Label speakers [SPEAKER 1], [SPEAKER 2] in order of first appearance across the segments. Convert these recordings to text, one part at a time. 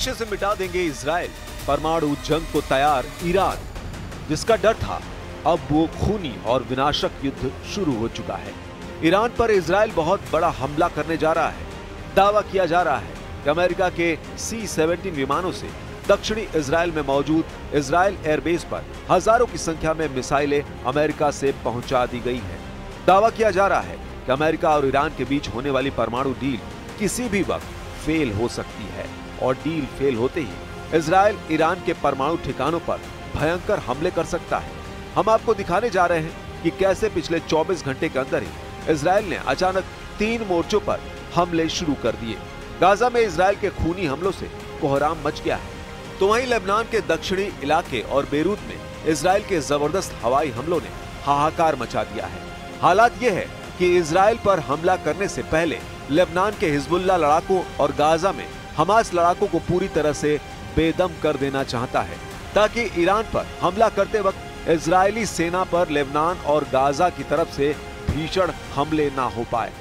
[SPEAKER 1] नक्शे से मिटा देंगे इजराइल, परमाणु जंग को तैयार ईरान। जिसका डर था, अब वो खूनी और विनाशक युद्ध शुरू हो चुका है। ईरान पर इजराइल बहुत बड़ा हमला करने जा रहा है। दावा किया जा रहा है कि अमेरिका के C-17 विमानों से दक्षिणी इजराइल में मौजूद इजराइल एयरबेस पर हजारों की संख्या में मिसाइलें अमेरिका से पहुंचा दी गई हैं। दावा किया जा रहा है कि अमेरिका और ईरान के बीच होने वाली परमाणु डील किसी भी वक्त फेल हो सकती है और डील फेल होते ही इजराइल ईरान के परमाणु ठिकानों पर भयंकर हमले कर सकता है। हम आपको दिखाने जा रहे हैं कि कैसे पिछले 24 घंटे के अंदर ही इजराइल ने अचानक 3 मोर्चों पर हमले शुरू कर दिए। गाजा में इजराइल के खूनी हमलों से कोहराम मच गया है, तो वहीं लेबनान के दक्षिणी इलाके और बेरूत में इजराइल के जबरदस्त हवाई हमलों ने हाहाकार मचा दिया है। हालात ये है कि इजराइल पर हमला करने से पहले लेबनान के हिजबुल्लाह लड़ाकों और गाजा में हमास लड़ाकों को पूरी तरह से बेदम कर देना चाहता है, ताकि ईरान पर हमला करते वक्त इजरायली सेना पर लेबनान और गाजा की तरफ से भीषण हमले ना हो पाए।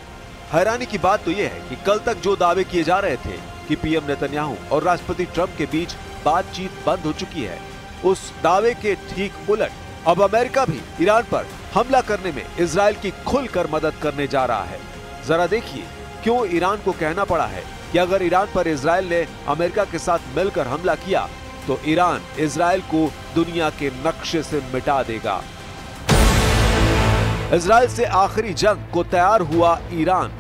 [SPEAKER 1] हैरानी की बात तो यह है कि कल तक जो दावे किए जा रहे थे कि पीएम नेतन्याहू और राष्ट्रपति ट्रंप के बीच बातचीत बंद हो चुकी है, उस दावे के ठीक उलट अब अमेरिका भी ईरान पर हमला करने में इजराइल की खुलकर मदद करने जा रहा है। जरा देखिए क्यों ईरान को कहना पड़ा है कि अगर ईरान पर इजराइल ने अमेरिका के साथ मिलकर हमला किया तो ईरान इजराइल को दुनिया के नक्शे से मिटा देगा। इजराइल से आखिरी जंग को तैयार हुआ ईरान।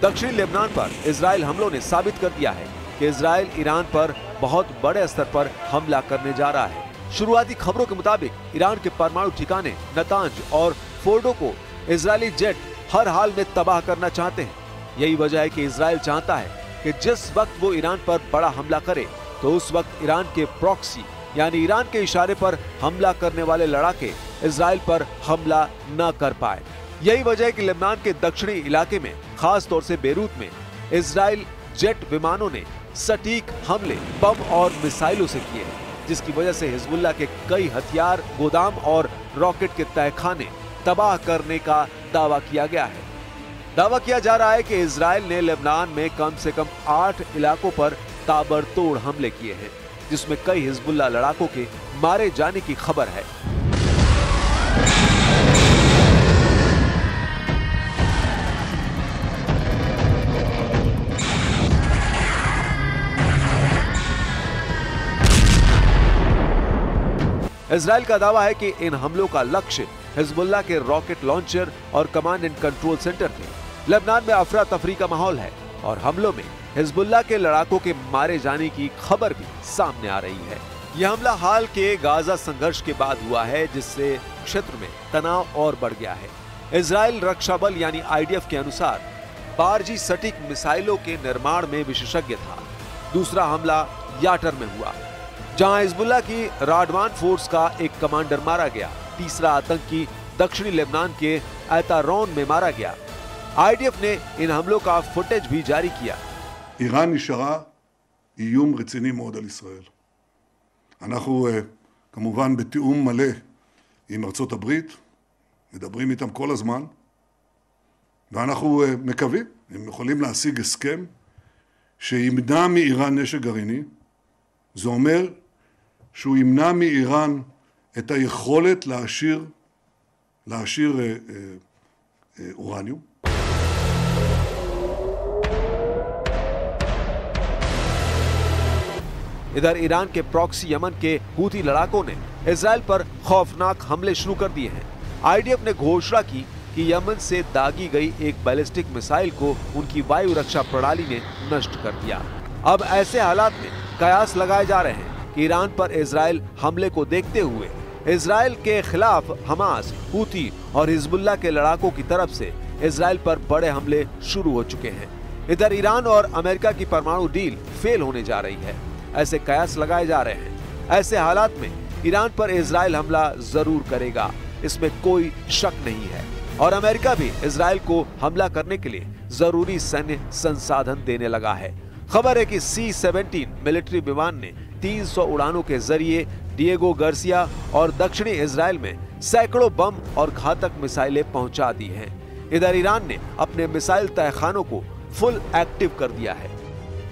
[SPEAKER 1] दक्षिणी लेबनान पर इजराइल हमलों ने साबित कर दिया है कि इजराइल ईरान पर बहुत बड़े स्तर पर हमला करने जा रहा है। शुरुआती खबरों के मुताबिक ईरान के परमाणु ठिकाने नतांज और फोर्डो को इजरायली जेट हर हाल में तबाह करना चाहते हैं। यही वजह है कि इजराइल चाहता है कि जिस वक्त वो ईरान पर बड़ा हमला करे तो उस वक्त ईरान के प्रॉक्सी यानी ईरान के इशारे पर हमला करने वाले लड़ाके इजराइल पर हमला न कर पाए। यही वजह है कि लेबनान के दक्षिणी इलाके में, खास तौर से बेरूत में, इजराइल जेट विमानों ने सटीक हमले बम और मिसाइलों से किए हैं, जिसकी वजह से हिजबुल्लाह के कई हथियार गोदाम और रॉकेट के तहखाने तबाह करने का दावा किया गया है। दावा किया जा रहा है कि इजराइल ने लेबनान में कम से कम 8 इलाकों पर ताबड़तोड़ हमले किए हैं, जिसमें कई हिजबुल्लाह लड़ाकों के मारे जाने की खबर है। इजराइल का दावा है कि इन हमलों का लक्ष्य हिजबुल्लाह के रॉकेट लॉन्चर और कमांड एंड कंट्रोल सेंटर थे। लेबनान में अफरा तफरी का माहौल है और हमलों में हिजबुल्लाह के लड़ाकों के मारे जाने की खबर भी सामने आ रही है। यह हमला हाल के गाजा संघर्ष के बाद हुआ है, जिससे क्षेत्र में तनाव और बढ़ गया है। इजराइल रक्षा बल यानी IDF के अनुसार बारजी सटीक मिसाइलों के निर्माण में विशेषज्ञ था। दूसरा हमला याटर में हुआ, जहां हिजबुल्लाह की राडवान फोर्स का एक कमांडर मारा गया। तीसरा आतंकी दक्षिणी लेबनान के ऐतारोन में मारा गया। IDF ने इन हमलों का फुटेज भी जारी किया।
[SPEAKER 2] איראן נשארה איום רציני מאוד על ישראל. אנחנו כמובן בתיאום מלא עם ארצות הברית, מדברים איתם כל הזמן, ואנחנו מקווים, הם יכולים להשיג הסכם שימנע מאיראן נשק גרעיני. זה אומר שהוא ימנע מאיראן את היכולת להעשיר אורניום.
[SPEAKER 1] इधर ईरान के प्रॉक्सी यमन के हूथी लड़ाकों ने इजराइल पर खौफनाक हमले शुरू कर दिए हैं। IDF ने घोषणा की कि यमन से दागी गई एक बैलिस्टिक मिसाइल को उनकी वायु रक्षा प्रणाली ने नष्ट कर दिया। अब ऐसे हालात में कयास लगाए जा रहे हैं कि ईरान पर इजराइल हमले को देखते हुए इजराइल के खिलाफ हमास, हूथी और हिजबुल्लाह के लड़ाकों की तरफ से इजराइल पर बड़े हमले शुरू हो चुके हैं। इधर ईरान और अमेरिका की परमाणु डील फेल होने जा रही है, ऐसे कयास लगाए जा रहे हैं। ऐसे हालात में ईरान पर इजराइल हमला जरूर करेगा, इसमें कोई शक नहीं है। और अमेरिका भी इजराइल को हमला करने के लिए जरूरी सैन्य संसाधन देने लगा है। खबर है कि C-17 मिलिट्री विमान ने 300 उड़ानों के जरिए डिएगो गार्सिया और दक्षिणी इजराइल में सैकड़ों बम और घातक मिसाइलें पहुंचा दी हैं। इधर ईरान ने अपने मिसाइल तहखानों को फुल एक्टिव कर दिया है।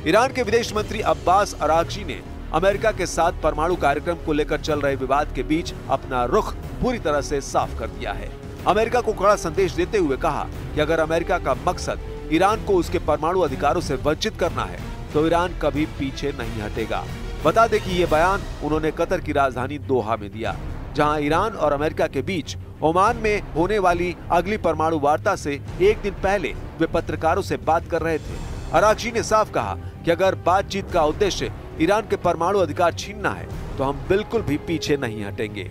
[SPEAKER 1] ईरान के विदेश मंत्री अब्बास अरागची ने अमेरिका के साथ परमाणु कार्यक्रम को लेकर चल रहे विवाद के बीच अपना रुख पूरी तरह से साफ कर दिया है। अमेरिका को कड़ा संदेश देते हुए कहा कि अगर अमेरिका का मकसद ईरान को उसके परमाणु अधिकारों से वंचित करना है तो ईरान कभी पीछे नहीं हटेगा। बता दें कि ये बयान उन्होंने कतर की राजधानी दोहा में दिया, जहां ईरान और अमेरिका के बीच ओमान में होने वाली अगली परमाणु वार्ता से एक दिन पहले वे पत्रकारों से बात कर रहे थे। अरागची ने साफ कहा कि अगर बातचीत का उद्देश्य ईरान के परमाणु अधिकार छीनना है तो हम बिल्कुल भी पीछे नहीं हटेंगे।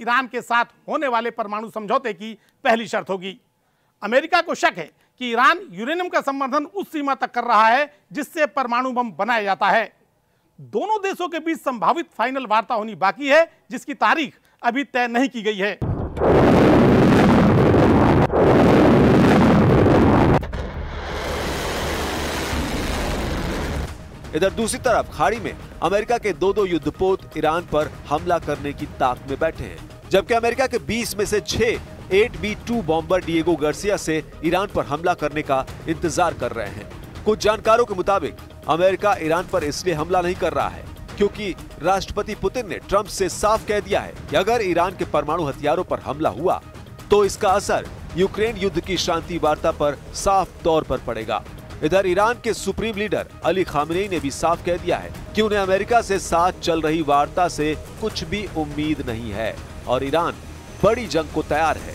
[SPEAKER 3] ईरान के साथ होने वाले परमाणु समझौते की पहली शर्त होगी। अमेरिका को शक है कि ईरान यूरेनियम का संवर्धन उस सीमा तक कर रहा है जिससे परमाणु बम बनाया जाता है। दोनों देशों के बीच संभावित फाइनल वार्ता होनी बाकी है, जिसकी तारीख अभी तय नहीं की गई है।
[SPEAKER 1] इधर दूसरी तरफ खाड़ी में अमेरिका के दो युद्धपोत ईरान पर हमला करने की ताक में बैठे हैं, जबकि अमेरिका के 20 में से 6 8B-2 बॉम्बर डिएगो गार्सिया से ईरान पर हमला करने का इंतजार कर रहे हैं। कुछ जानकारों के मुताबिक अमेरिका ईरान पर इसलिए हमला नहीं कर रहा है क्योंकि राष्ट्रपति पुतिन ने ट्रंप से साफ कह दिया है कि अगर ईरान के परमाणु हथियारों पर हमला हुआ तो इसका असर यूक्रेन युद्ध की शांति वार्ता पर साफ तौर पर पड़ेगा। इधर ईरान के सुप्रीम लीडर अली खामेनी ने भी साफ कह दिया है कि उन्हें अमेरिका से साथ चल रही वार्ता से कुछ भी उम्मीद नहीं है और ईरान बड़ी जंग को तैयार है।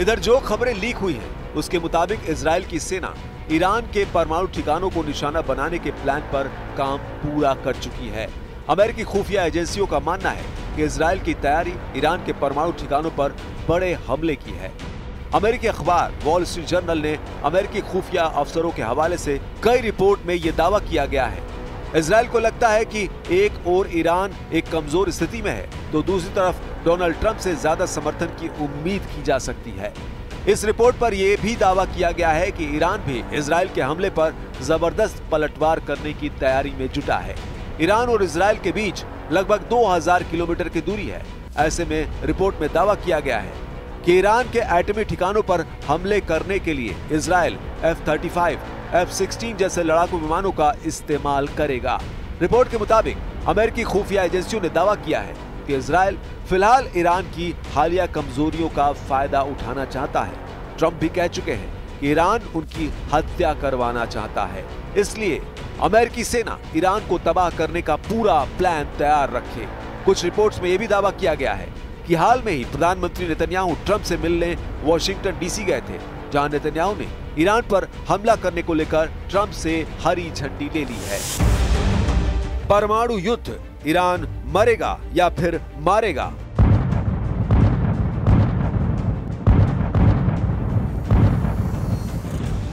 [SPEAKER 1] इधर जो खबरें लीक हुई हैं उसके मुताबिक इजराइल की सेना ईरान के परमाणु ठिकानों को निशाना बनाने के प्लान पर काम पूरा कर चुकी है। अमेरिकी खुफिया एजेंसियों का मानना है कि इजराइल की तैयारी ईरान के परमाणु ठिकानों पर बड़े हमले की है। अमेरिकी अखबार वॉल स्ट्रीट जर्नल ने अमेरिकी खुफिया अफसरों के हवाले से कई रिपोर्ट में यह दावा किया गया है। इजराइल को लगता है कि एक ओर ईरान एक कमजोर स्थिति में है तो दूसरी तरफ डोनाल्ड ट्रंप से ज्यादा समर्थन की उम्मीद की जा सकती है। इस रिपोर्ट पर यह भी दावा किया गया है कि ईरान भी इजराइल के हमले पर जबरदस्त पलटवार करने की तैयारी में जुटा है। ईरान और इजराइल के बीच लगभग 2000 किलोमीटर की दूरी है। ऐसे में रिपोर्ट में दावा किया गया है कि ईरान के एटमी ठिकानों पर हमले करने के लिए इजराइल F-35, F-16 जैसे लड़ाकू विमानों का इस्तेमाल करेगा। रिपोर्ट के मुताबिक अमेरिकी खुफिया एजेंसियों ने दावा किया है कि इजराइल फिलहाल ईरान की हालिया कमजोरियों का फायदा उठाना चाहता है। ट्रंप भी कह चुके हैं कि ईरान उनकी हत्या करवाना चाहता है, इसलिए अमेरिकी सेना ईरान को तबाह करने का पूरा प्लान तैयार रखे। कुछ रिपोर्ट्स में यह भी दावा किया गया है कि हाल में ही प्रधानमंत्री नेतन्याहू ट्रंप से मिलने वॉशिंगटन डीसी गए थे, जहां नेतन्याहू ने ईरान पर हमला करने को लेकर ट्रंप से हरी झंडी ले ली है। परमाणु युद्ध, ईरान मरेगा या फिर मारेगा?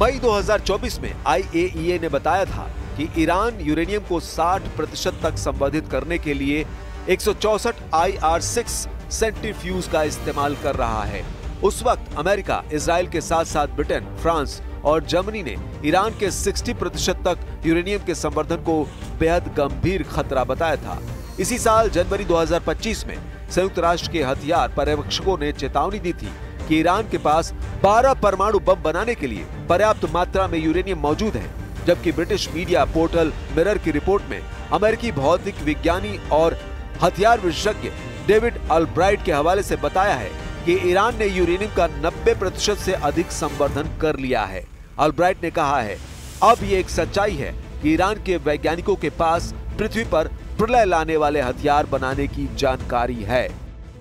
[SPEAKER 1] मई 2024 में IAEA ने बताया था कि ईरान यूरेनियम को 60% तक संवर्धित करने के लिए 164 IR-6 सेंट्रीफ्यूज का इस्तेमाल कर रहा है। उस वक्त अमेरिका, इजराइल के साथ साथ ब्रिटेन, फ्रांस और जर्मनी ने ईरान के 60% तक यूरेनियम के संवर्धन को बेहद गंभीर खतरा बताया था। इसी साल जनवरी 2025 में संयुक्त राष्ट्र के हथियार पर्यवेक्षकों ने चेतावनी दी थी कि ईरान के पास 12 परमाणु बम बनाने के लिए पर्याप्त मात्रा में यूरेनियम मौजूद है। जबकि ब्रिटिश मीडिया पोर्टल मिरर की रिपोर्ट में अमेरिकी भौतिक विज्ञानी और हथियार विशेषज्ञ डेविड अल्ब्राइट के हवाले से बताया है कि ईरान ने यूरेनियम का 90% से अधिक संवर्धन कर लिया है। अल्ब्राइट ने कहा है, अब ये एक सच्चाई है कि ईरान के वैज्ञानिकों के पास पृथ्वी पर प्रलय लाने वाले हथियार बनाने की जानकारी है।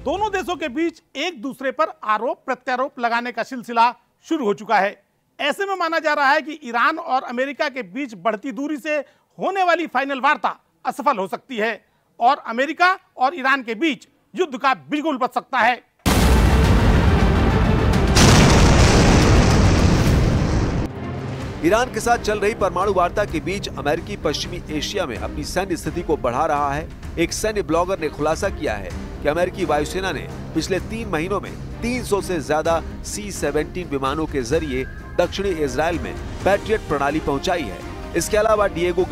[SPEAKER 3] दोनों देशों के बीच एक दूसरे पर आरोप प्रत्यारोप लगाने का सिलसिला शुरू हो चुका है। ऐसे में माना जा रहा है कि ईरान और अमेरिका के बीच बढ़ती दूरी से होने वाली फाइनल वार्ता असफल हो सकती है और अमेरिका और ईरान के बीच युद्ध का बिल्कुल बच सकता है।
[SPEAKER 1] ईरान के साथ चल रही परमाणु वार्ता के बीच अमेरिकी पश्चिमी एशिया में अपनी सैन्य स्थिति को बढ़ा रहा है। एक सैन्य ब्लॉगर ने खुलासा किया है कि अमेरिकी वायुसेना ने पिछले 3 महीनों में 300 से ज्यादा C-17 विमानों के जरिए दक्षिणी इजराइल में पैट्रियट प्रणाली पहुंचाई है। इसके अलावा डिएगो